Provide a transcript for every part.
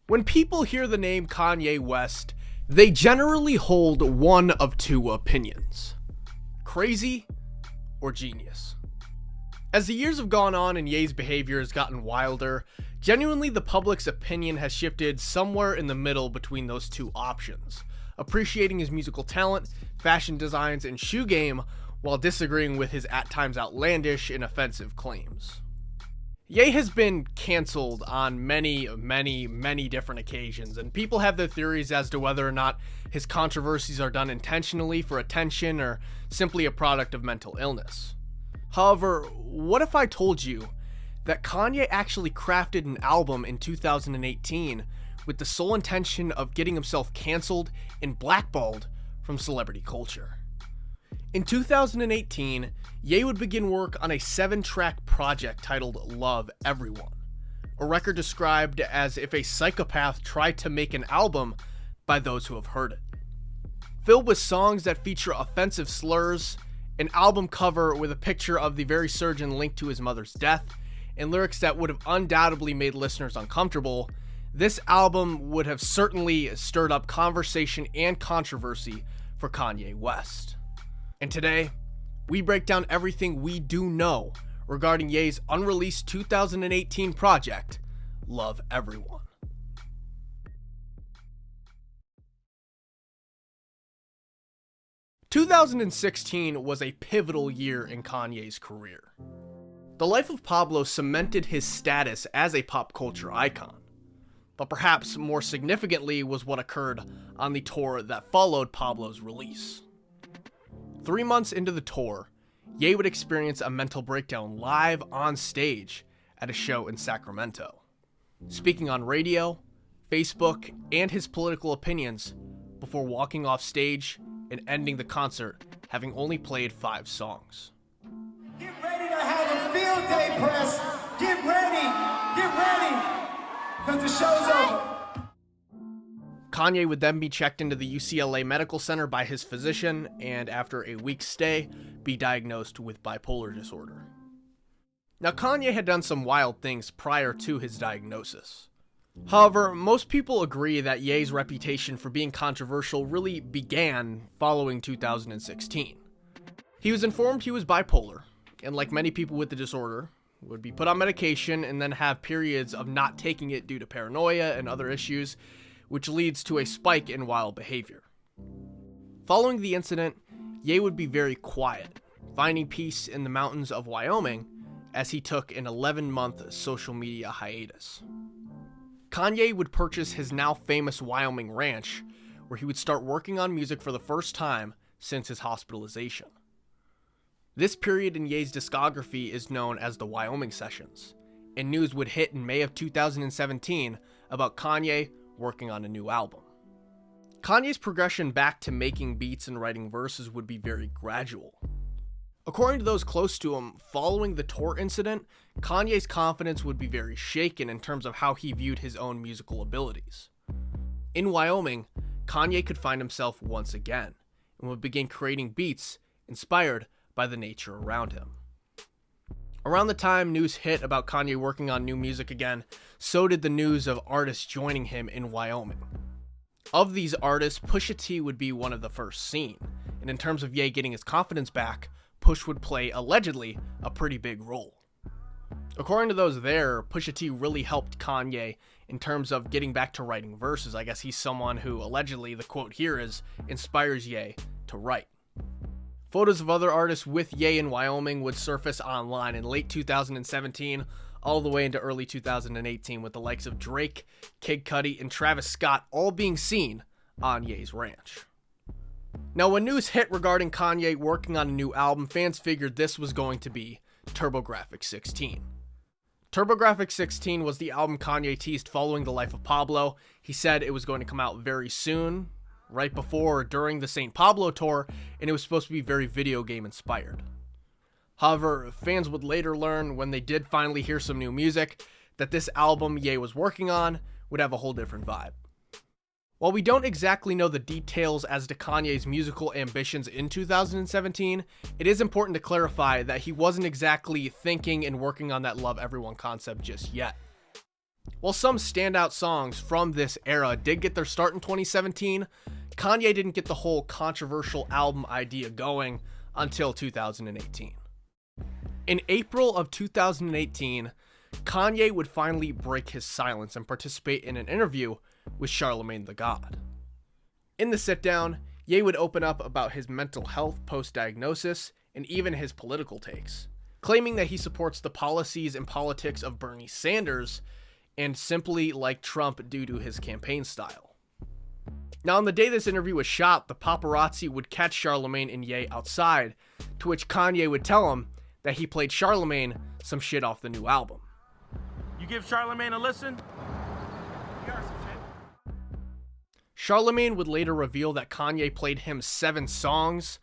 When people hear the name Kanye West, they generally hold one of two opinions: crazy or genius. As the years have gone on and Ye's behavior has gotten wilder, genuinely the public's opinion has shifted somewhere in the middle between those two options, appreciating his musical talent, fashion designs, and shoe game, while disagreeing with his at times outlandish and offensive claims. Ye has been cancelled on many different occasions, and people have their theories as to whether or not his controversies are done intentionally for attention or simply a product of mental illness. However, what if I told you that Kanye actually crafted an album in 2018 with the sole intention of getting himself cancelled and blackballed from celebrity culture? In 2018, Ye would begin work on a 7-track project titled Love Everyone, a record described as if a psychopath tried to make an album by those who have heard it. Filled with songs that feature offensive slurs, an album cover with a picture of the very surgeon linked to his mother's death, and lyrics that would have undoubtedly made listeners uncomfortable, this album would have certainly stirred up conversation and controversy for Kanye West. And today, we break down everything we do know regarding Ye's unreleased 2018 project, Love Everyone. "2016 was a pivotal year in Kanye's career. The life of Pablo cemented his status as a pop culture icon, but perhaps more significantly was what occurred on the tour that followed Pablo's release. 3 months into the tour, Ye would experience a mental breakdown live on stage at a show in Sacramento, speaking on radio, Facebook, and his political opinions before walking off stage and ending the concert having only played 5 songs. Get ready to have a field day, press. Get ready, because the show's over. Kanye would then be checked into the UCLA Medical Center by his physician, and after a week's stay, be diagnosed with bipolar disorder. Now, Kanye had done some wild things prior to his diagnosis. However, most people agree that Ye's reputation for being controversial really began following 2016. He was informed he was bipolar, and like many people with the disorder, would be put on medication and then have periods of not taking it due to paranoia and other issues, which leads to a spike in wild behavior. Following the incident, Ye would be very quiet, finding peace in the mountains of Wyoming as he took an 11-month social media hiatus. Kanye would purchase his now famous Wyoming ranch, where he would start working on music for the first time since his hospitalization. This period in Ye's discography is known as the Wyoming Sessions, and news would hit in May of 2017 about Kanye working on a new album. Kanye's progression back to making beats and writing verses would be very gradual. According to those close to him, following the tour incident, Kanye's confidence would be very shaken in terms of how he viewed his own musical abilities. In Wyoming, Kanye could find himself once again, and would begin creating beats inspired by the nature around him. Around the time news hit about Kanye working on new music again, so did the news of artists joining him in Wyoming. Of these artists, Pusha T would be one of the first seen, and in terms of Ye getting his confidence back, Push would play, allegedly, a pretty big role. According to those there, Pusha T really helped Kanye in terms of getting back to writing verses. I guess he's someone who, allegedly, the quote here is, inspires Ye to write. Photos of other artists with Ye in Wyoming would surface online in late 2017, all the way into early 2018, with the likes of Drake, Kid Cudi, and Travis Scott all being seen on Ye's ranch. Now, when news hit regarding Kanye working on a new album, fans figured this was going to be TurboGrafx-16. TurboGrafx-16 was the album Kanye teased following the life of Pablo. He said it was going to come out very soon, right before or during the St. Pablo tour, and it was supposed to be very video game inspired. However, fans would later learn, when they did finally hear some new music, that this album Ye was working on would have a whole different vibe. While we don't exactly know the details as to Kanye's musical ambitions in 2017, it is important to clarify that he wasn't exactly thinking and working on that Love Everyone concept just yet. While some standout songs from this era did get their start in 2017, Kanye didn't get the whole controversial album idea going until 2018. In April of 2018, Kanye would finally break his silence and participate in an interview with Charlemagne the God. In the sit-down, Ye would open up about his mental health post-diagnosis and even his political takes, claiming that he supports the policies and politics of Bernie Sanders and simply like Trump due to his campaign style. Now, on the day this interview was shot, the paparazzi would catch Charlemagne and Ye outside, to which Kanye would tell him that he played Charlemagne some shit off the new album. You give Charlemagne a listen? Charlemagne would later reveal that Kanye played him 7 songs,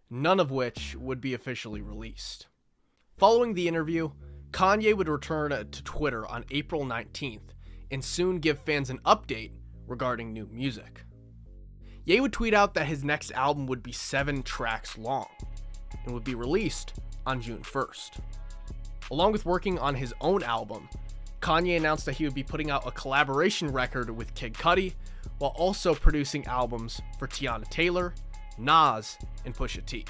none of which would be officially released. Following the interview, Kanye would return to Twitter on April 19th and soon give fans an update regarding new music. Ye would tweet out that his next album would be 7 tracks long and would be released on June 1st. Along with working on his own album, Kanye announced that he would be putting out a collaboration record with Kid Cudi, while also producing albums for Tiana Taylor, Nas, and Pusha T.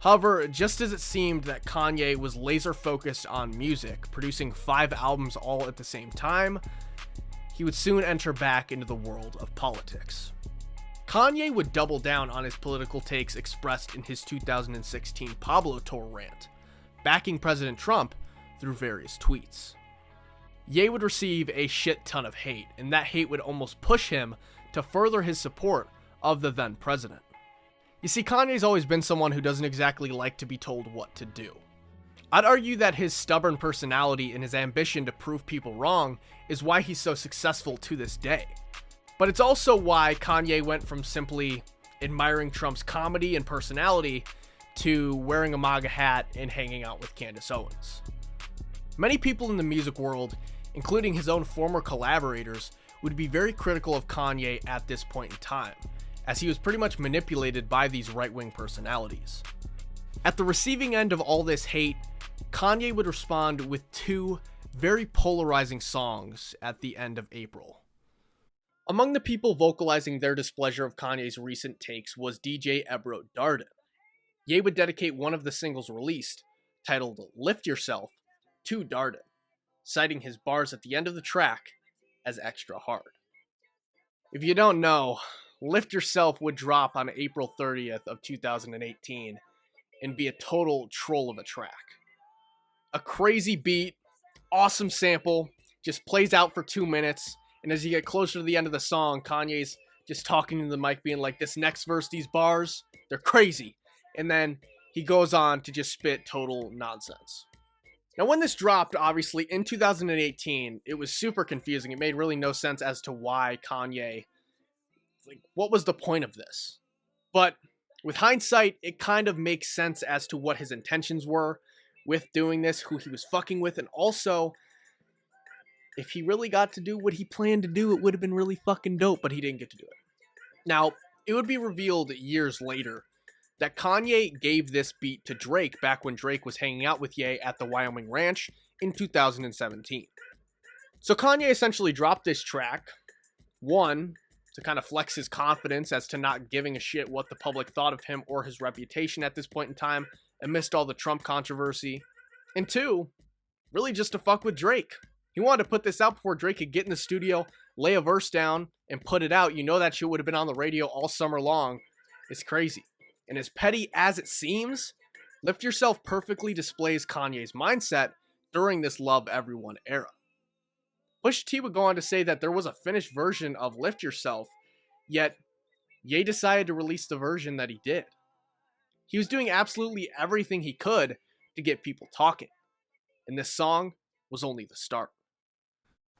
However, just as it seemed that Kanye was laser focused on music, producing 5 albums all at the same time, he would soon enter back into the world of politics. Kanye would double down on his political takes expressed in his 2016 Pablo tour rant, backing President Trump through various tweets. Ye would receive a shit ton of hate, and that hate would almost push him to further his support of the then president. You see, Kanye's always been someone who doesn't exactly like to be told what to do. I'd argue that his stubborn personality and his ambition to prove people wrong is why he's so successful to this day. But it's also why Kanye went from simply admiring Trump's comedy and personality to wearing a MAGA hat and hanging out with Candace Owens. Many people in the music world, including his own former collaborators, would be very critical of Kanye at this point in time, as he was pretty much manipulated by these right-wing personalities. At the receiving end of all this hate, Kanye would respond with 2 very polarizing songs at the end of April. Among the people vocalizing their displeasure of Kanye's recent takes was DJ Ebro Darden. Ye would dedicate one of the singles released, titled Lift Yourself, to Darden, citing his bars at the end of the track as extra hard. If you don't know, Lift Yourself would drop on April 30th of 2018 and be a total troll of a track. A crazy beat, awesome sample, just plays out for 2 minutes, and as you get closer to the end of the song, Kanye's just talking to the mic being like, this next verse, these bars, they're crazy. And then he goes on to just spit total nonsense. Now, when this dropped, obviously, in 2018, it was super confusing. It made really no sense as to why Kanye, what was the point of this? But with hindsight, it kind of makes sense as to what his intentions were with doing this, who he was fucking with, and also, if he really got to do what he planned to do, it would have been really fucking dope, but he didn't get to do it. Now, it would be revealed years later that Kanye gave this beat to Drake back when Drake was hanging out with Ye at the Wyoming Ranch in 2017. So Kanye essentially dropped this track, one, to kind of flex his confidence as to not giving a shit what the public thought of him or his reputation at this point in time amidst all the Trump controversy, and 2, really just to fuck with Drake. He wanted to put this out before Drake could get in the studio, lay a verse down, and put it out. You know that shit would have been on the radio all summer long. It's crazy. And as petty as it seems, Lift Yourself perfectly displays Kanye's mindset during this Love Everyone era. Pusha T would go on to say that there was a finished version of Lift Yourself, yet Ye decided to release the version that he did. He was doing absolutely everything he could to get people talking, and this song was only the start.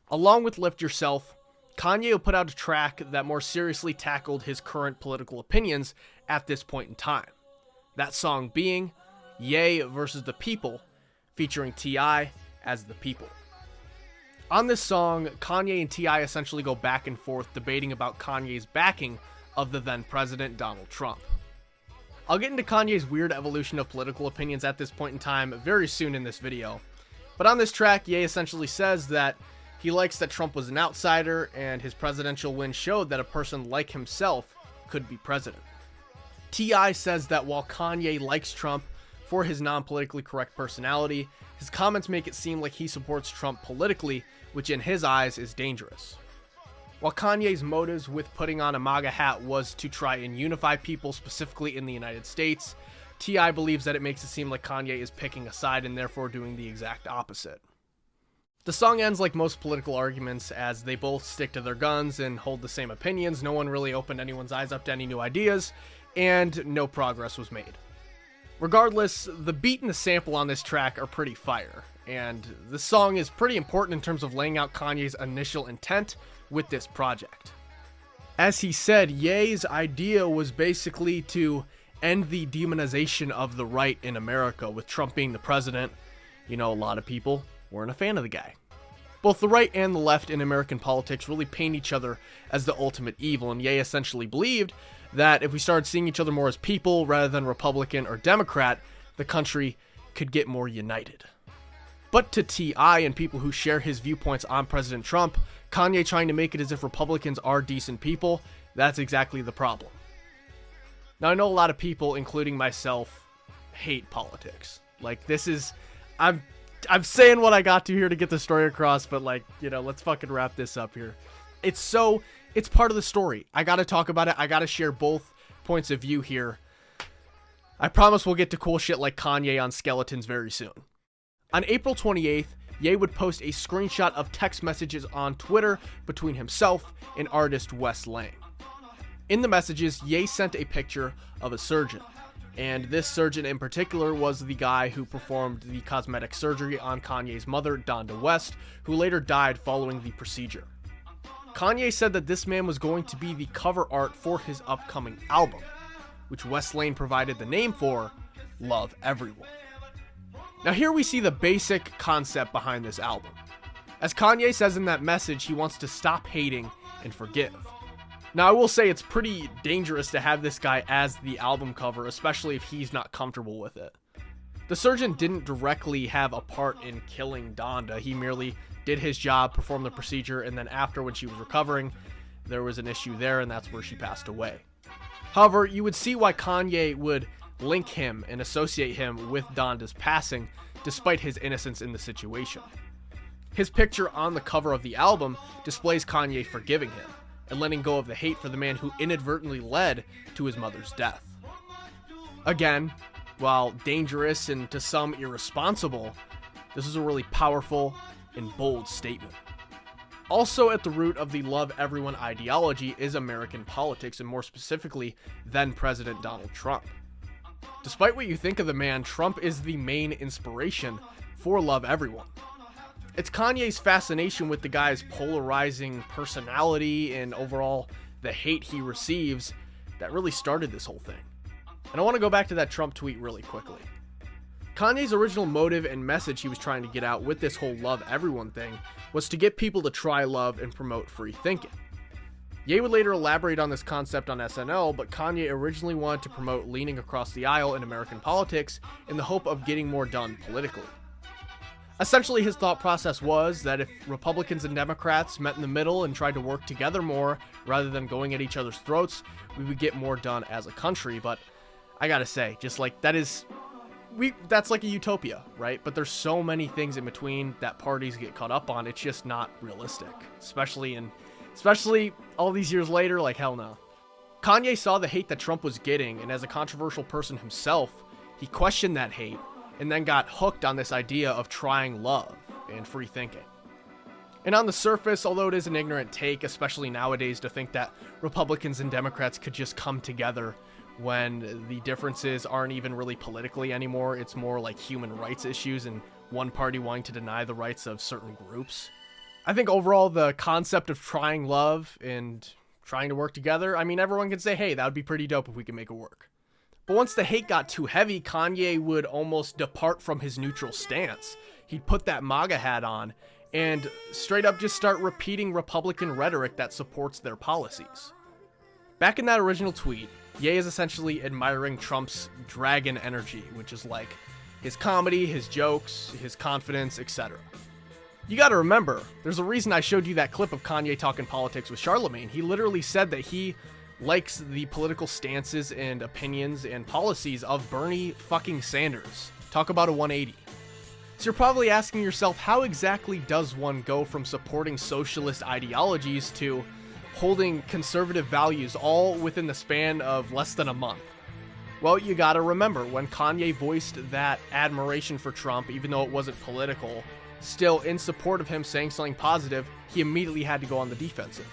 Along with Lift Yourself, Kanye would put out a track that more seriously tackled his current political opinions at this point in time. That song being Ye vs. The People, featuring T.I. as The People. On this song, Kanye and T.I. essentially go back and forth debating about Kanye's backing of the then president Donald Trump. I'll get into Kanye's weird evolution of political opinions at this point in time very soon in this video, but on this track, Ye essentially says that He likes that Trump was an outsider, and his presidential win showed that a person like himself could be president. T.I. says that while Kanye likes Trump for his non-politically correct personality, his comments make it seem like he supports Trump politically, which in his eyes is dangerous. While Kanye's motives with putting on a MAGA hat was to try and unify people, specifically in the United States, T.I. believes that it makes it seem like Kanye is picking a side and therefore doing the exact opposite. The song ends like most political arguments, as they both stick to their guns and hold the same opinions. No one really opened anyone's eyes up to any new ideas, and no progress was made. Regardless, the beat and the sample on this track are pretty fire, and the song is pretty important in terms of laying out Kanye's initial intent with this project. As he said, Ye's idea was basically to end the demonization of the right in America, with Trump being the president. You know, a lot of people weren't a fan of the guy. Both the right and the left in American politics really paint each other as the ultimate evil, and Ye essentially believed that if we started seeing each other more as people rather than Republican or Democrat, the country could get more united. But to T.I. and people who share his viewpoints on President Trump, Kanye trying to make it as if Republicans are decent people, that's exactly the problem. Now, I know a lot of people, including myself, hate politics. Like, this is... I'm saying what I got to here to get the story across, but like, you know, let's fucking wrap this up here. It's part of the story. I gotta talk about it. I gotta share both points of view here. I promise we'll get to cool shit like Kanye on skeletons very soon. On April 28th, Ye would post a screenshot of text messages on Twitter between himself and artist Wes Lang. In the messages, Ye sent a picture of a surgeon. And this surgeon in particular was the guy who performed the cosmetic surgery on Kanye's mother, Donda West, who later died following the procedure. Kanye said that this man was going to be the cover art for his upcoming album, which Wes Lang provided the name for, Love Everyone. Now here we see the basic concept behind this album. As Kanye says in that message, he wants to stop hating and forgive. Now, I will say it's pretty dangerous to have this guy as the album cover, especially if he's not comfortable with it. The surgeon didn't directly have a part in killing Donda. He merely did his job, performed the procedure, and then after, when she was recovering, there was an issue there, and that's where she passed away. However, you would see why Kanye would link him and associate him with Donda's passing, despite his innocence in the situation. His picture on the cover of the album displays Kanye forgiving him and letting go of the hate for the man who inadvertently led to his mother's death. Again, while dangerous and to some irresponsible, this is a really powerful and bold statement. Also at the root of the Love Everyone ideology is American politics, and more specifically, then President Donald Trump. Despite what you think of the man, Trump is the main inspiration for Love Everyone. It's Kanye's fascination with the guy's polarizing personality and overall the hate he receives that really started this whole thing. And I want to go back to that Trump tweet really quickly. Kanye's original motive and message he was trying to get out with this whole Love Everyone thing was to get people to try love and promote free thinking. Ye would later elaborate on this concept on SNL, but Kanye originally wanted to promote leaning across the aisle in American politics in the hope of getting more done politically. Essentially, his thought process was that if Republicans and Democrats met in the middle and tried to work together more rather than going at each other's throats, we would get more done as a country. But I gotta say, just like that's like a utopia, right? But there's so many things in between that parties get caught up on. It's just not realistic, especially all these years later. Like, hell no. Kanye saw the hate that Trump was getting, and as a controversial person himself, he questioned that hate and then got hooked on this idea of trying love and free thinking. And on the surface, although it is an ignorant take, especially nowadays, to think that Republicans and Democrats could just come together when the differences aren't even really politically anymore, it's more like human rights issues and one party wanting to deny the rights of certain groups. I think overall the concept of trying love and trying to work together, I mean, everyone can say, hey, that would be pretty dope if we could make it work. But once the hate got too heavy, Kanye would almost depart from his neutral stance. He'd put that MAGA hat on and straight up just start repeating Republican rhetoric that supports their policies. Back in that original tweet, Ye is essentially admiring Trump's dragon energy, which is like his comedy, his jokes, his confidence, etc. You gotta remember, there's a reason I showed you that clip of Kanye talking politics with Charlemagne. He literally said that he likes the political stances and opinions and policies of Bernie fucking Sanders. Talk about a 180. So you're probably asking yourself, how exactly does one go from supporting socialist ideologies to holding conservative values all within the span of less than a month? Well, you gotta remember, when Kanye voiced that admiration for Trump, even though it wasn't political, still in support of him saying something positive, he immediately had to go on the defensive.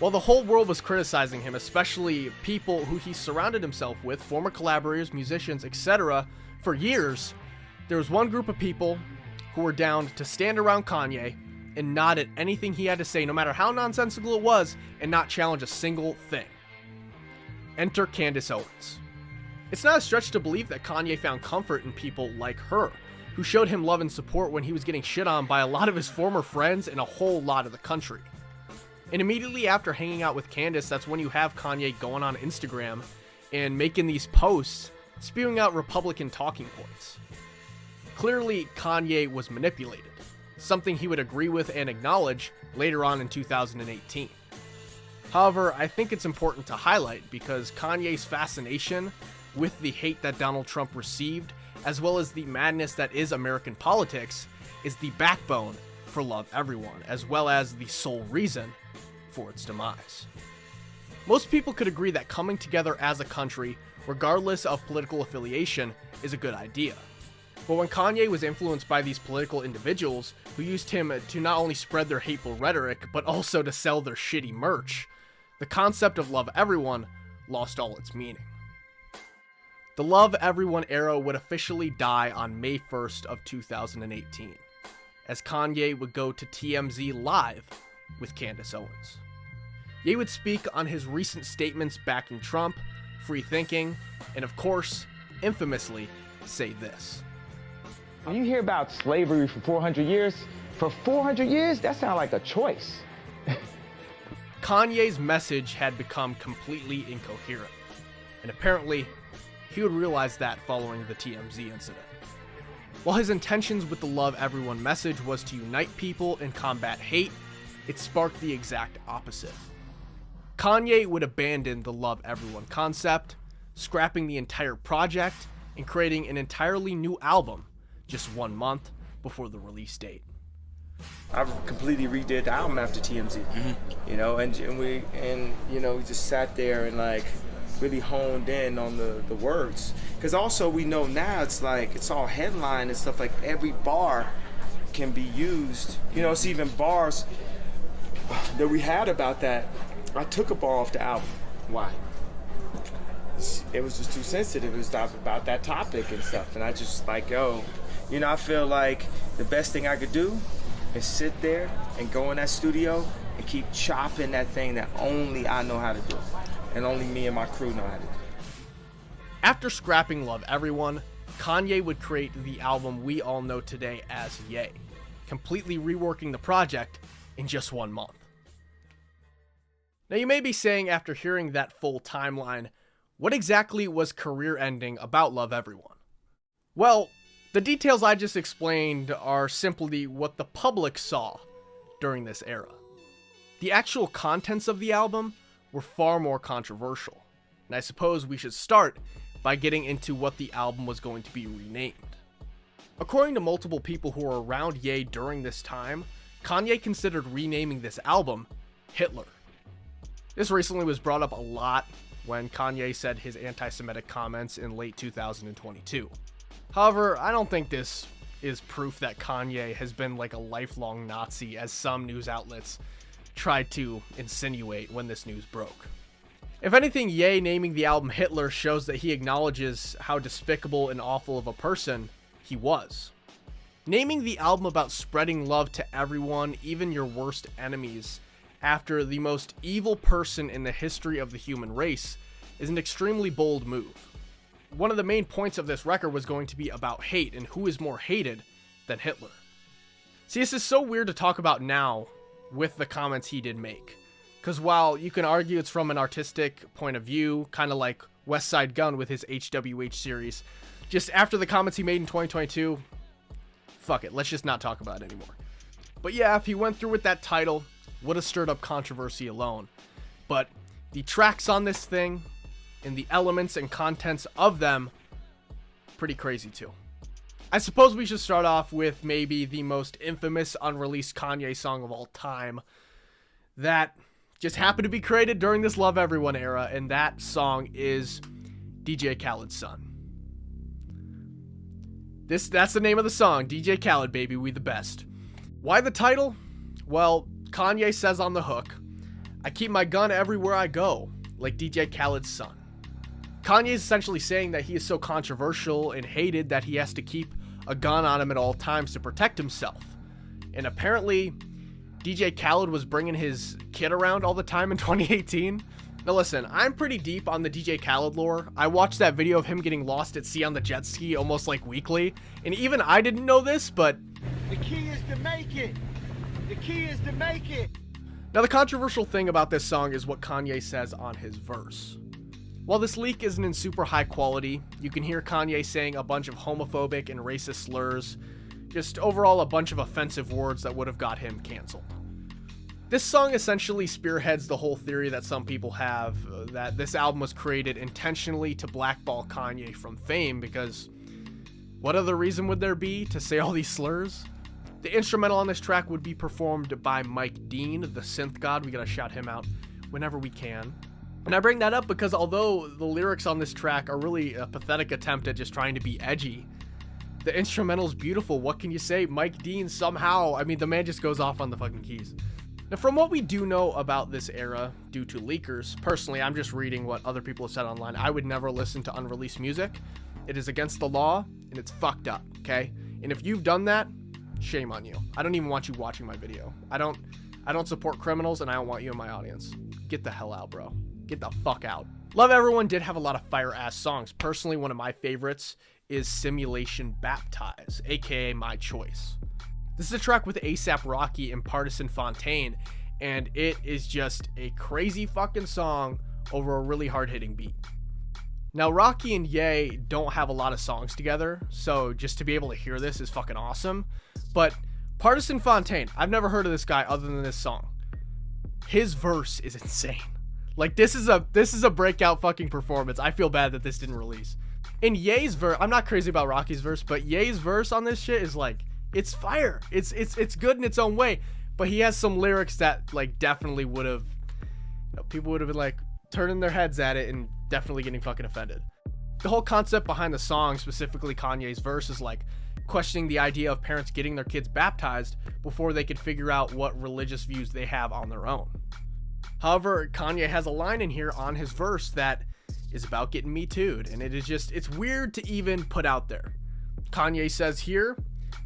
While the whole world was criticizing him, especially people who he surrounded himself with, former collaborators, musicians, etc., for years, there was one group of people who were down to stand around Kanye and nod at anything he had to say, no matter how nonsensical it was, and not challenge a single thing. Enter Kanyes Owens. It's not a stretch to believe that Kanye found comfort in people like her, who showed him love and support when he was getting shit on by a lot of his former friends and a whole lot of the country. And immediately after hanging out with Kanyes, that's when you have Kanye going on Instagram and making these posts spewing out Republican talking points. Clearly, Kanye was manipulated, something he would agree with and acknowledge later on in 2018. However, I think it's important to highlight because Kanye's fascination with the hate that Donald Trump received, as well as the madness that is American politics, is the backbone for Love Everyone, as well as the sole reason for its demise. Most people could agree that coming together as a country, regardless of political affiliation, is a good idea. But when Kanye was influenced by these political individuals who used him to not only spread their hateful rhetoric, but also to sell their shitty merch, the concept of Love Everyone lost all its meaning. The Love Everyone era would officially die on May 1st of 2018, as Kanye would go to TMZ Live with Kanyes Owens. Ye would speak on his recent statements backing Trump, free thinking, and of course, infamously, say this. When you hear about slavery for 400 years, for 400 years, that sounds like a choice. Kanye's message had become completely incoherent, and apparently, he would realize that following the TMZ incident. While his intentions with the Love Everyone message was to unite people and combat hate, it sparked the exact opposite. Kanye would abandon the Love Everyone concept, scrapping the entire project and creating an entirely new album just 1 month before the release date. I completely redid the album after TMZ, you know, and we just sat there and like really honed in on the words, because also we know now it's like it's all headline and stuff, like every bar can be used, you know. It's even bars that we had about that. I took a bar off the album. Why? It was just too sensitive. It was about that topic and stuff, and I just like, yo, you know, I feel like the best thing I could do is sit there and go in that studio and keep chopping that thing that only I know how to do, and only me and my crew know how to do. After scrapping Love Everyone, Kanye would create the album we all know today as Ye, completely reworking the project in just 1 month. Now you may be saying, after hearing that full timeline, what exactly was career-ending about Love Everyone? Well, the details I just explained are simply what the public saw during this era. The actual contents of the album were far more controversial, and I suppose we should start by getting into what the album was going to be renamed. According to multiple people who were around Ye during this time, Kanye considered renaming this album Hitler. This recently was brought up a lot when Kanye said his anti-Semitic comments in late 2022. However, I don't think this is proof that Kanye has been like a lifelong Nazi, as some news outlets tried to insinuate when this news broke. If anything, Ye naming the album Hitler shows that he acknowledges how despicable and awful of a person he was. Naming the album about spreading love to everyone, even your worst enemies, after the most evil person in the history of the human race is an extremely bold move. One of the main points of this record was going to be about hate and who is more hated than Hitler. See, this is so weird to talk about now with the comments he did make, because while you can argue it's from an artistic point of view, kind of like West Side Gun with his HWH series, just after the comments he made in 2022, fuck it, let's just not talk about it anymore. But yeah, if he went through with that title, would have stirred up controversy alone. But the tracks on this thing and the elements and contents of them, pretty crazy too. I suppose we should start off with maybe the most infamous unreleased Kanye song of all time that just happened to be created during this Love Everyone era, and that song is DJ Khaleds Son. That's the name of the song, DJ Khaled, baby, we the best. Why the title? Well, Kanye says on the hook, I keep my gun everywhere I go, like DJ Khaled's son. Kanye is essentially saying that he is so controversial and hated that he has to keep a gun on him at all times to protect himself. And apparently, DJ Khaled was bringing his kid around all the time in 2018. Now listen, I'm pretty deep on the DJ Khaled lore. I watched that video of him getting lost at sea on the jet ski almost like weekly. And even I didn't know this, but The key is to make it. The key is to make it. now the controversial thing about this song is what Kanye says on his verse. While this leak isn't in super high quality, you can hear Kanye saying a bunch of homophobic and racist slurs, just overall a bunch of offensive words that would have got him canceled. This song essentially spearheads the whole theory that some people have, that this album was created intentionally to blackball Kanye from fame, because what other reason would there be to say all these slurs? The instrumental on this track would be performed by Mike Dean, the synth god. We gotta shout him out whenever we can. And I bring that up because although the lyrics on this track are really a pathetic attempt at just trying to be edgy, the instrumental's beautiful. What can you say? Mike Dean somehow, I mean, the man just goes off on the fucking keys. Now, from what we do know about this era, due to leakers, personally, I'm just reading what other people have said online. I would never listen to unreleased music. It is against the law, and it's fucked up, okay? And if you've done that, shame on you. I don't even want you watching my video. I don't support criminals, and I don't want you in my audience. Get the hell out, bro. Get the fuck out. Love Everyone did have a lot of fire-ass songs. Personally, one of my favorites is Simulation Baptize, aka My Choice. This is a track with A$AP Rocky and Partisan Fontaine, and it is just a crazy fucking song over a really hard-hitting beat. Now, Rocky and Ye don't have a lot of songs together, so just to be able to hear this is fucking awesome. But Partisan Fontaine, I've never heard of this guy other than this song. His verse is insane. Like, this is a breakout fucking performance. I feel bad that this didn't release. In Ye's verse, I'm not crazy about Rocky's verse, but Ye's verse on this shit is like, it's fire. It's good in its own way, but he has some lyrics that like definitely would have, people would have been like turning their heads at it and definitely getting fucking offended. The whole concept behind the song, specifically Kanye's verse, is like questioning the idea of parents getting their kids baptized before they could figure out what religious views they have on their own. However, Kanye has a line in here on his verse that is about getting Me Too'd, and it is just, it's weird to even put out there. Kanye says here,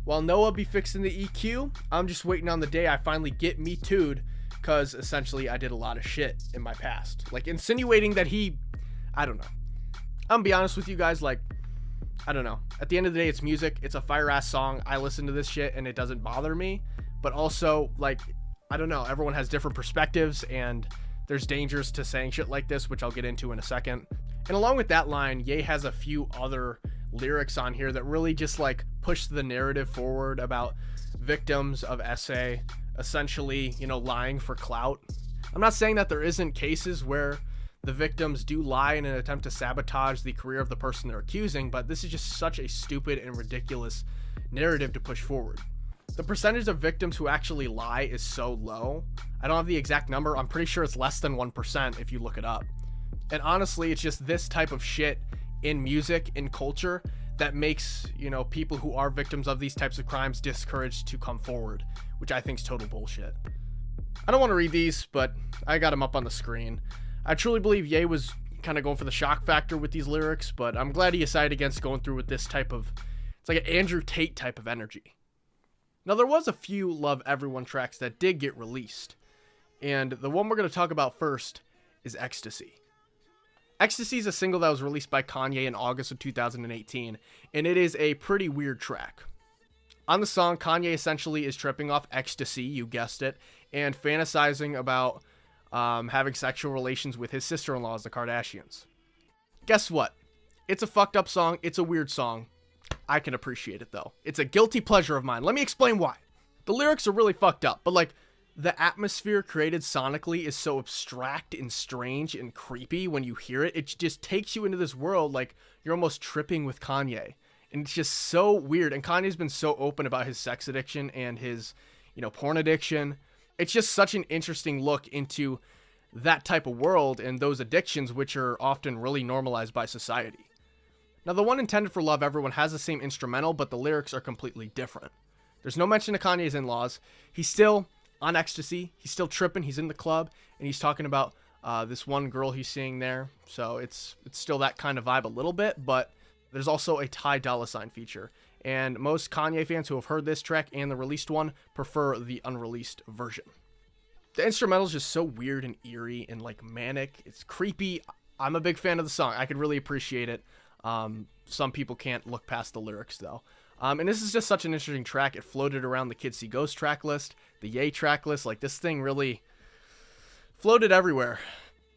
while Noah be fixing the EQ, I'm just waiting on the day I finally get Me Too'd, because essentially I did a lot of shit in my past. Like, insinuating that he, I don't know. I'm gonna be honest with you guys, like, I don't know. At the end of the day, it's music. It's a fire-ass song. I listen to this shit, and it doesn't bother me. But also, like, I don't know. Everyone has different perspectives, and there's dangers to saying shit like this, which I'll get into in a second. And along with that line, Ye has a few other lyrics on here that really just like push the narrative forward about victims of SA essentially, lying for clout. I'm not saying that there isn't cases where the victims do lie in an attempt to sabotage the career of the person they're accusing, but this is just such a stupid and ridiculous narrative to push forward. The percentage of victims who actually lie is so low. I don't have the exact number. I'm pretty sure it's less than 1% if you look it up. And honestly, it's just this type of shit in music, in culture, that makes, people who are victims of these types of crimes discouraged to come forward, which I think is total bullshit. I don't want to read these, but I got them up on the screen. I truly believe Ye was kind of going for the shock factor with these lyrics, but I'm glad he decided against going through with this type of, it's like an Andrew Tate type of energy. Now, there was a few Love Everyone tracks that did get released, and the one we're going to talk about first is Ecstasy. Ecstasy is a single that was released by Kanye in August of 2018, and it is a pretty weird track. On the song, Kanye essentially is tripping off ecstasy, you guessed it, and fantasizing about having sexual relations with his sister-in-laws, the Kardashians. Guess what? It's a fucked up song. It's a weird song. I can appreciate it, though. It's a guilty pleasure of mine. Let me explain why. The lyrics are really fucked up, but like the atmosphere created sonically is so abstract and strange and creepy when you hear it. It just takes you into this world like you're almost tripping with Kanye. And it's just so weird. And Kanye's been so open about his sex addiction and his, porn addiction. It's just such an interesting look into that type of world and those addictions, which are often really normalized by society. Now, the one intended for Love Everyone has the same instrumental, but the lyrics are completely different. There's no mention of Kanye's in-laws. He's still on Ecstasy. He's still tripping. He's in the club, and he's talking about this one girl he's seeing there. So it's still that kind of vibe a little bit, but there's also a Ty Dolla $ign feature. And most Kanye fans who have heard this track and the released one prefer the unreleased version. The instrumental is just so weird and eerie and like manic. It's creepy. I'm a big fan of the song. I could really appreciate it. Some people can't look past the lyrics though. And this is just such an interesting track. It floated around the Kids See Ghost track list, the Ye track list. Like this thing really floated everywhere.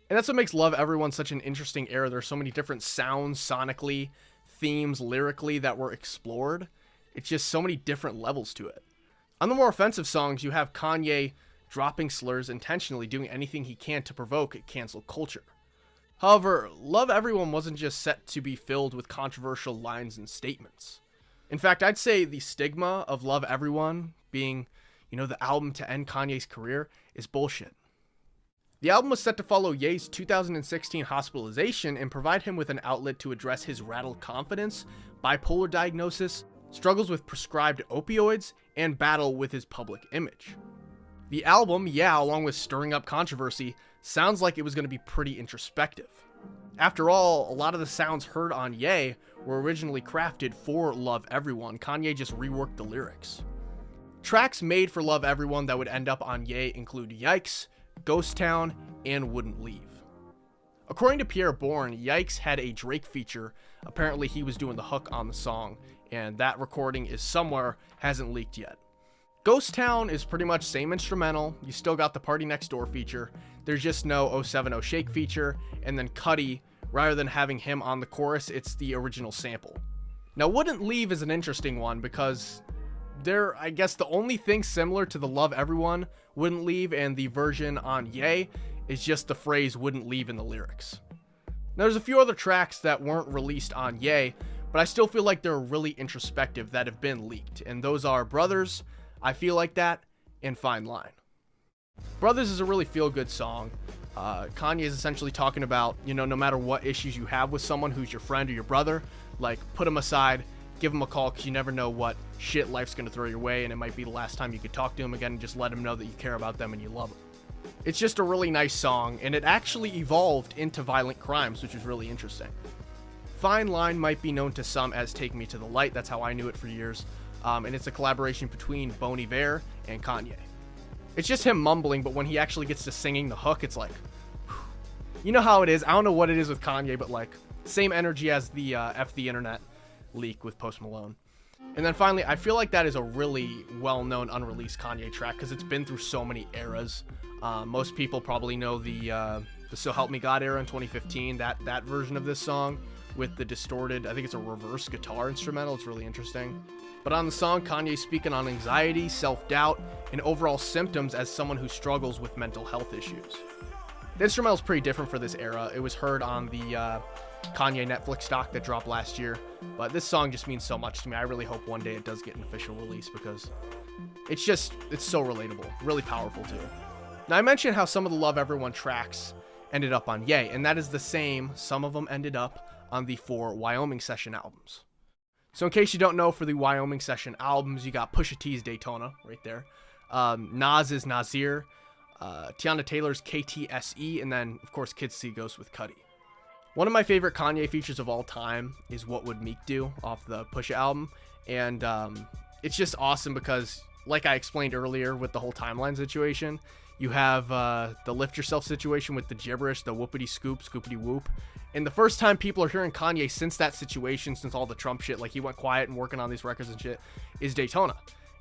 And that's what makes Love Everyone such an interesting era. There's so many different sounds, sonically, themes, lyrically that were explored. It's just so many different levels to it. On the more offensive songs, you have Kanye dropping slurs intentionally, doing anything he can to provoke cancel culture. However, Love Everyone wasn't just set to be filled with controversial lines and statements. In fact, I'd say the stigma of Love Everyone being, the album to end Kanye's career is bullshit. The album was set to follow Ye's 2016 hospitalization and provide him with an outlet to address his rattled confidence, bipolar diagnosis, struggles with prescribed opioids, and battle with his public image. The album, along with stirring up controversy, sounds like it was going to be pretty introspective. After all, a lot of the sounds heard on Ye were originally crafted for Love Everyone. Kanye just reworked the lyrics. Tracks made for Love Everyone that would end up on Ye include Yikes, Ghost Town, and Wouldn't Leave. According to Pierre Bourne, Yikes had a Drake feature. Apparently he was doing the hook on the song, and that recording is somewhere, hasn't leaked yet. Ghost Town is pretty much same instrumental. You still got the Party Next Door feature. There's just no 070 Shake feature, and then Cudi, rather than having him on the chorus, it's the original sample. Now Wouldn't Leave is an interesting one because I guess the only thing similar to the Love Everyone Wouldn't Leave and the version on Ye is just the phrase wouldn't leave in the lyrics. Now there's a few other tracks that weren't released on Ye, but I still feel like they're really introspective that have been leaked, and those are Brothers, I Feel Like That, and Fine Line. Brothers is a really feel-good song. Kanye is essentially talking about, no matter what issues you have with someone who's your friend or your brother, like put them aside, give them a call, because you never know what shit life's going to throw your way, and it might be the last time you could talk to them again, and just let them know that you care about them and you love them. It's just a really nice song, and it actually evolved into Violent Crimes, which is really interesting. Fine Line might be known to some as Take Me to the Light. That's how I knew it for years. And it's a collaboration between Bon Iver and Kanye. It's just him mumbling, but when he actually gets to singing the hook, it's like, whew. You know how it is. I don't know what it is with Kanye, but like same energy as the F the Internet leak with Post Malone. And then finally, I feel like that is a really well-known unreleased Kanye track because it's been through so many eras. Most people probably know the So Help Me God era in 2015, that version of this song with the distorted, I think it's a reverse guitar instrumental. It's really interesting. But on the song, Kanye's speaking on anxiety, self-doubt, and overall symptoms as someone who struggles with mental health issues. The instrumental is pretty different for this era. It was heard on the Kanye Netflix doc that dropped last year, but this song just means so much to me. I really hope one day it does get an official release because it's so relatable, really powerful too. Now I mentioned how some of the Love Everyone tracks ended up on Ye, and that is the same. Some of them ended up on the 4 Wyoming Session albums. So in case you don't know, for the Wyoming Session albums, you got Pusha T's Daytona right there, Nas's Nasir, Tiana Taylor's KTSE, and then of course Kids See Ghost with Cudi. One of my favorite Kanye features of all time is What Would Meek Do off the Pusha album, and it's just awesome because, like I explained earlier with the whole timeline situation, you have the Lift Yourself situation with the gibberish, the whoopity scoop, scoopity whoop. And the first time people are hearing Kanye since that situation, since all the Trump shit, like he went quiet and working on these records and shit, is Daytona.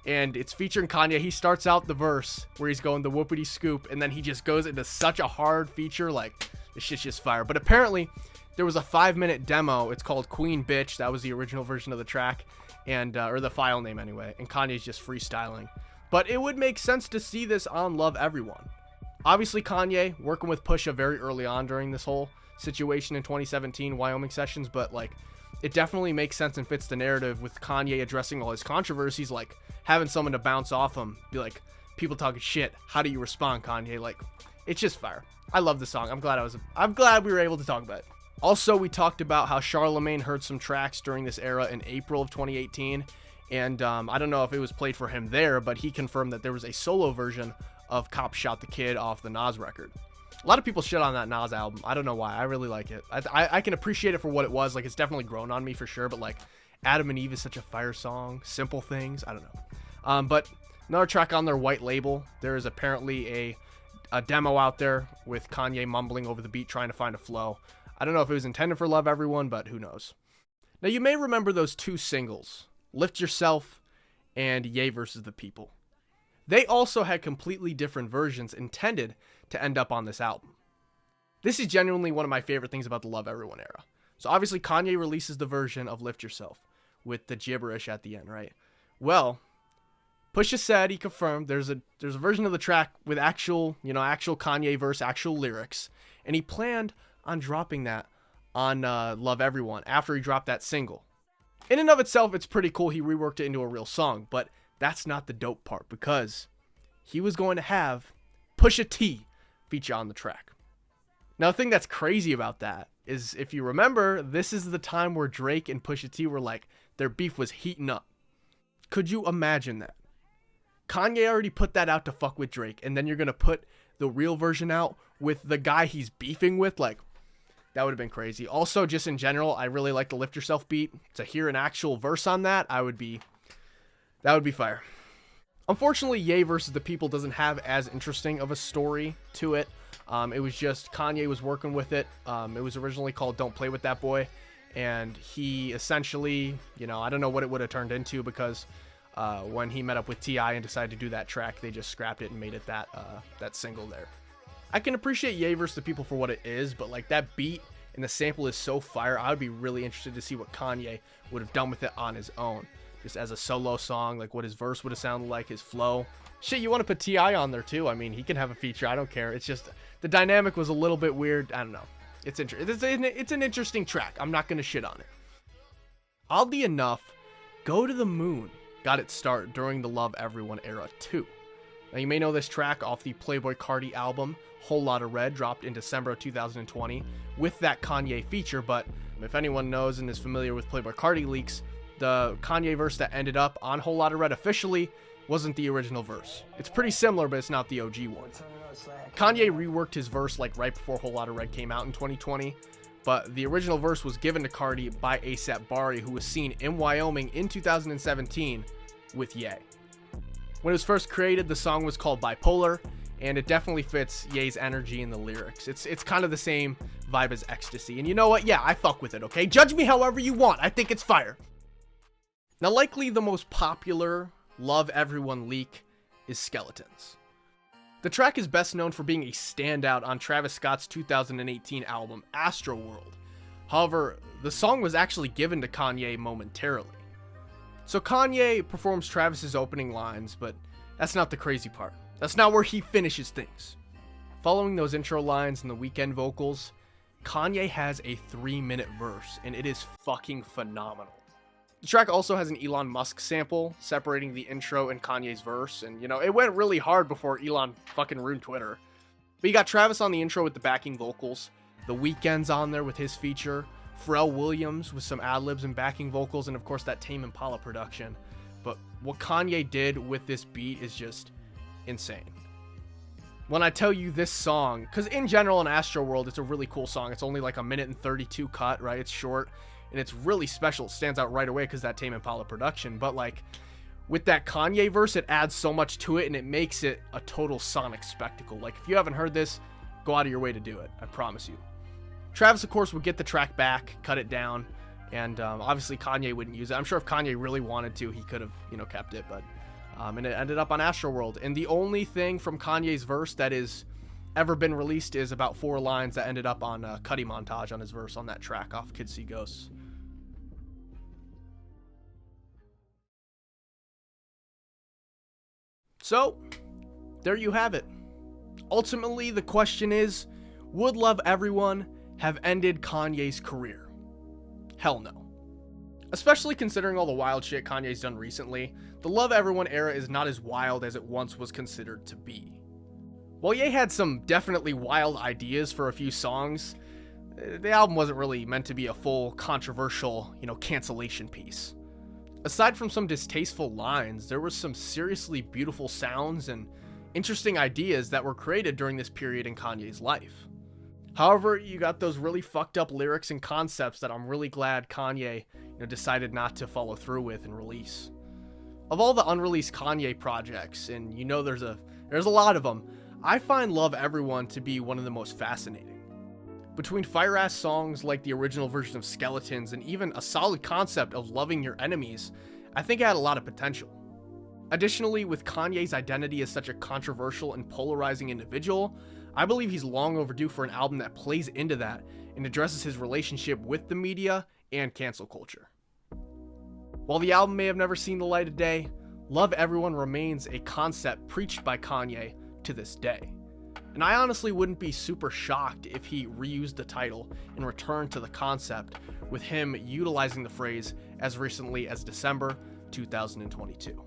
And it's featuring Kanye. He starts out the verse where he's going the whoopity scoop, and then he just goes into such a hard feature, like this shit's just fire. But apparently there was a 5-minute demo. It's called Queen Bitch. That was the original version of the track, and or the file name anyway. And Kanye's just freestyling But it would make sense to see this on Love Everyone. Obviously, Kanye working with Pusha very early on during this whole situation in 2017 Wyoming sessions, but like it definitely makes sense and fits the narrative with Kanye addressing all his controversies, like having someone to bounce off him, be like, people talking shit, how do you respond, Kanye? Like, it's just fire. I love the song. I'm glad we were able to talk about it. Also, we talked about how Charlemagne heard some tracks during this era in April of 2018, and I don't know if it was played for him there, but he confirmed that there was a solo version of Cop Shot the Kid off the Nas record. A lot of people shit on that Nas album. I don't know why. I really like it. I can appreciate it for what it was. Like, it's definitely grown on me for sure, but like Adam and Eve is such a fire song. Simple Things, I don't know. But another track on their white label, there is apparently a demo out there with Kanye mumbling over the beat trying to find a flow. I don't know if it was intended for Love Everyone, but who knows. Now, you may remember those two singles, Lift Yourself and Ye versus the People. They also had completely different versions intended to end up on this album. This is genuinely one of my favorite things about the Love Everyone era. So obviously Kanye releases the version of Lift Yourself with the gibberish at the end, right? Well, Pusha said, he confirmed, there's a version of the track with actual Kanye verse, actual lyrics, and he planned on dropping that on Love Everyone after he dropped that single. In and of itself, it's pretty cool he reworked it into a real song, but that's not the dope part, because he was going to have Pusha T feature on the track. Now, the thing that's crazy about that is, if you remember, this is the time where Drake and Pusha T were like, their beef was heating up. Could you imagine that? Kanye already put that out to fuck with Drake, and then you're going to put the real version out with the guy he's beefing with? Like, that would have been crazy. Also, just in general, I really like the Lift Yourself beat. To hear an actual verse on that, that would be fire. Unfortunately, Ye versus the People doesn't have as interesting of a story to it. It was just Kanye was working with it. It was originally called Don't Play With That Boy. And he essentially, I don't know what it would have turned into, because when he met up with T.I. and decided to do that track, they just scrapped it and made it that single there. I can appreciate Ye versus the People for what it is, but like that beat and the sample is so fire, I would be really interested to see what Kanye would have done with it on his own. Just as a solo song, like what his verse would have sounded like, his flow. Shit, you want to put T.I. on there too. I mean, he can have a feature. I don't care. It's just the dynamic was a little bit weird. I don't know. It's an interesting track. I'm not going to shit on it. Oddly enough, Go to the Moon got its start during the Love Everyone era too. Now, you may know this track off the Playboi Carti album, Whole Lotta Red, dropped in December of 2020 with that Kanye feature, but if anyone knows and is familiar with Playboi Carti leaks, the Kanye verse that ended up on Whole Lotta Red officially wasn't the original verse. It's pretty similar, but it's not the OG one. Kanye reworked his verse like right before Whole Lotta Red came out in 2020, but the original verse was given to Carti by A$AP Bari, who was seen in Wyoming in 2017 with Ye. When it was first created, the song was called Bipolar, and it definitely fits Ye's energy in the lyrics. It's kind of the same vibe as Ecstasy, and you know what? Yeah, I fuck with it, okay? Judge me however you want. I think it's fire. Now, likely the most popular Love Everyone leak is Skeletons. The track is best known for being a standout on Travis Scott's 2018 album, Astroworld. However, the song was actually given to Kanye momentarily. So Kanye performs Travis's opening lines, but that's not the crazy part. That's not where he finishes things. Following those intro lines and the weekend vocals, Kanye has a 3-minute verse, and it is fucking phenomenal. The track also has an Elon Musk sample separating the intro and Kanye's verse, and it went really hard before Elon fucking ruined Twitter. But you got Travis on the intro with the backing vocals, The Weeknd's on there with his feature, Pharrell Williams with some ad-libs and backing vocals, and of course that Tame Impala production. But what Kanye did with this beat is just insane. When I tell you this song, because in general in Astroworld it's a really cool song. It's only like a 1:32 cut, right? It's short. And it's really special. It stands out right away because that Tame Impala production. But like with that Kanye verse, it adds so much to it, and it makes it a total sonic spectacle. Like if you haven't heard this, go out of your way to do it. I promise you. Travis, of course, would get the track back, cut it down, and obviously Kanye wouldn't use it. I'm sure if Kanye really wanted to, he could have, kept it. But and it ended up on Astroworld. And the only thing from Kanye's verse that is ever been released is about 4 lines that ended up on Cudi Montage on his verse on that track off Kids See Ghosts. So, there you have it. Ultimately, the question is, would Love Everyone have ended Kanye's career? Hell no. Especially considering all the wild shit Kanye's done recently, the Love Everyone era is not as wild as it once was considered to be. While Ye had some definitely wild ideas for a few songs, the album wasn't really meant to be a full controversial, cancellation piece. Aside from some distasteful lines, there were some seriously beautiful sounds and interesting ideas that were created during this period in Kanye's life. However, you got those really fucked up lyrics and concepts that I'm really glad Kanye, decided not to follow through with and release. Of all the unreleased Kanye projects, and there's a lot of them, I find Love Everyone to be one of the most fascinating. Between fire-ass songs like the original version of Skeletons and even a solid concept of loving your enemies, I think it had a lot of potential. Additionally, with Kanye's identity as such a controversial and polarizing individual, I believe he's long overdue for an album that plays into that and addresses his relationship with the media and cancel culture. While the album may have never seen the light of day, Love Everyone remains a concept preached by Kanye to this day. And I honestly wouldn't be super shocked if he reused the title and returned to the concept, with him utilizing the phrase as recently as December 2022.